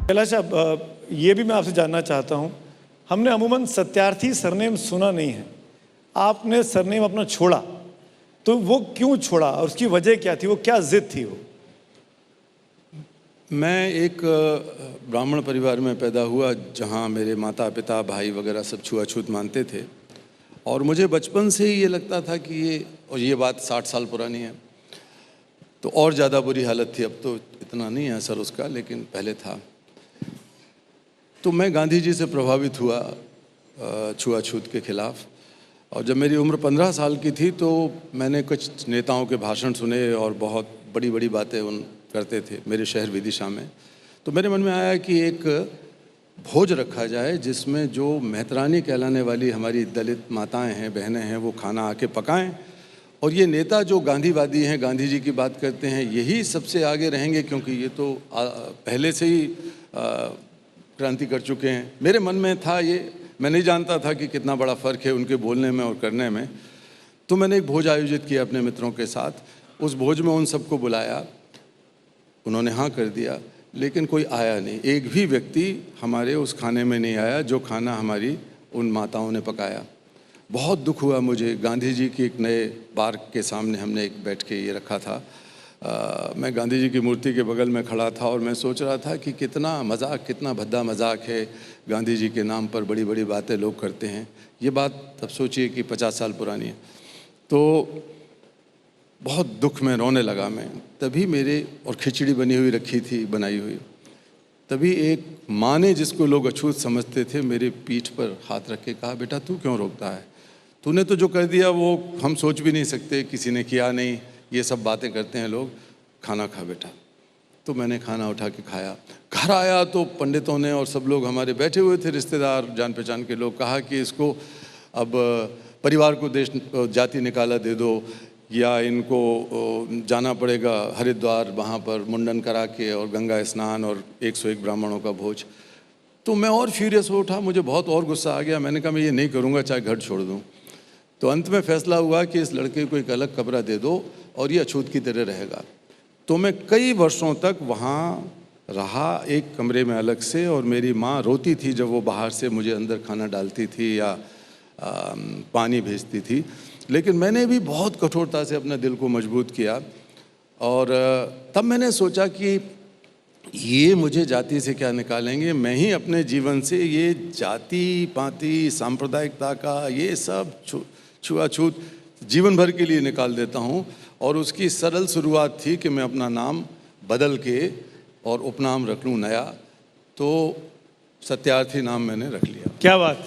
कैलाश साहब, ये भी मैं आपसे जानना चाहता हूँ, हमने अमूमन सत्यार्थी सरनेम सुना नहीं है, आपने सरनेम अपना छोड़ा, तो वो क्यों छोड़ा और उसकी वजह क्या थी, वो क्या जिद थी वो? मैं एक ब्राह्मण परिवार में पैदा हुआ जहाँ मेरे माता पिता भाई वगैरह सब छुआछूत मानते थे और मुझे बचपन से ही ये लगता था कि ये बात 60 साल पुरानी है, तो और ज़्यादा बुरी हालत थी। अब तो इतना नहीं है असर उसका, लेकिन पहले था। तो मैं गांधी जी से प्रभावित हुआ छुआछूत के खिलाफ। और जब मेरी उम्र 15 साल की थी तो मैंने कुछ नेताओं के भाषण सुने और बहुत बड़ी बड़ी बातें उन करते थे मेरे शहर विदिशा में। तो मेरे मन में आया कि एक भोज रखा जाए जिसमें जो मेहतरानी कहलाने वाली हमारी दलित माताएं हैं, बहनें हैं, वो खाना आके पकाएं और ये नेता जो गांधीवादी हैं, गांधी जी की बात करते हैं, यही सबसे आगे रहेंगे क्योंकि ये तो पहले से ही क्रांति कर चुके हैं। मेरे मन में था ये, मैं नहीं जानता था कि कितना बड़ा फ़र्क है उनके बोलने में और करने में। तो मैंने एक भोज आयोजित किया अपने मित्रों के साथ। उस भोज में उन सबको बुलाया, उन्होंने हाँ कर दिया, लेकिन कोई आया नहीं। एक भी व्यक्ति हमारे उस खाने में नहीं आया जो खाना हमारी उन माताओं ने पकाया। बहुत दुख हुआ मुझे। गांधी जी की एक नए पार्क के सामने हमने एक बैठ के ये रखा था। मैं गांधी जी की मूर्ति के बगल में खड़ा था और मैं सोच रहा था कि कितना मजाक, कितना भद्दा मजाक है, गांधी जी के नाम पर बड़ी बड़ी बातें लोग करते हैं। ये बात अब सोचिए कि 50 साल पुरानी है। तो बहुत दुख में रोने लगा मैं। तभी मेरे, और खिचड़ी बनी हुई रखी थी, बनाई हुई, तभी एक माँ ने, जिसको लोग अछूत समझते थे, मेरे पीठ पर हाथ रख के कहा, बेटा तू क्यों रोकता है, तूने तो जो कर दिया वो हम सोच भी नहीं सकते, किसी ने किया नहीं, ये सब बातें करते हैं लोग, खाना खा बेटा। तो मैंने खाना उठा के खाया। घर आया तो पंडितों ने और सब लोग हमारे बैठे हुए थे, रिश्तेदार, जान पहचान के लोग, कहा कि इसको अब परिवार को देश जाति निकाला दे दो या इनको जाना पड़ेगा हरिद्वार, वहाँ पर मुंडन करा के और गंगा स्नान और 101 ब्राह्मणों का भोज। तो मैं और फ्यूरियस हो उठा, मुझे बहुत और गुस्सा आ गया। मैंने कहा मैं ये नहीं करूँगा, चाहे घर छोड़ दूँ। तो अंत में फैसला हुआ कि इस लड़के को एक अलग कमरा दे दो और ये अछूत की तरह रहेगा। तो मैं कई वर्षों तक वहाँ रहा, एक कमरे में अलग से, और मेरी माँ रोती थी जब वो बाहर से मुझे अंदर खाना डालती थी या पानी भेजती थी। लेकिन मैंने भी बहुत कठोरता से अपने दिल को मजबूत किया और तब मैंने सोचा कि ये मुझे जाति से क्या निकालेंगे, मैं ही अपने जीवन से ये जाति पाति सांप्रदायिकता का ये सब छुआछूत जीवन भर के लिए निकाल देता हूँ। और उसकी सरल शुरुआत थी कि मैं अपना नाम बदल के और उपनाम रख लूँ नया। तो सत्यार्थी नाम मैंने रख लिया। क्या बात।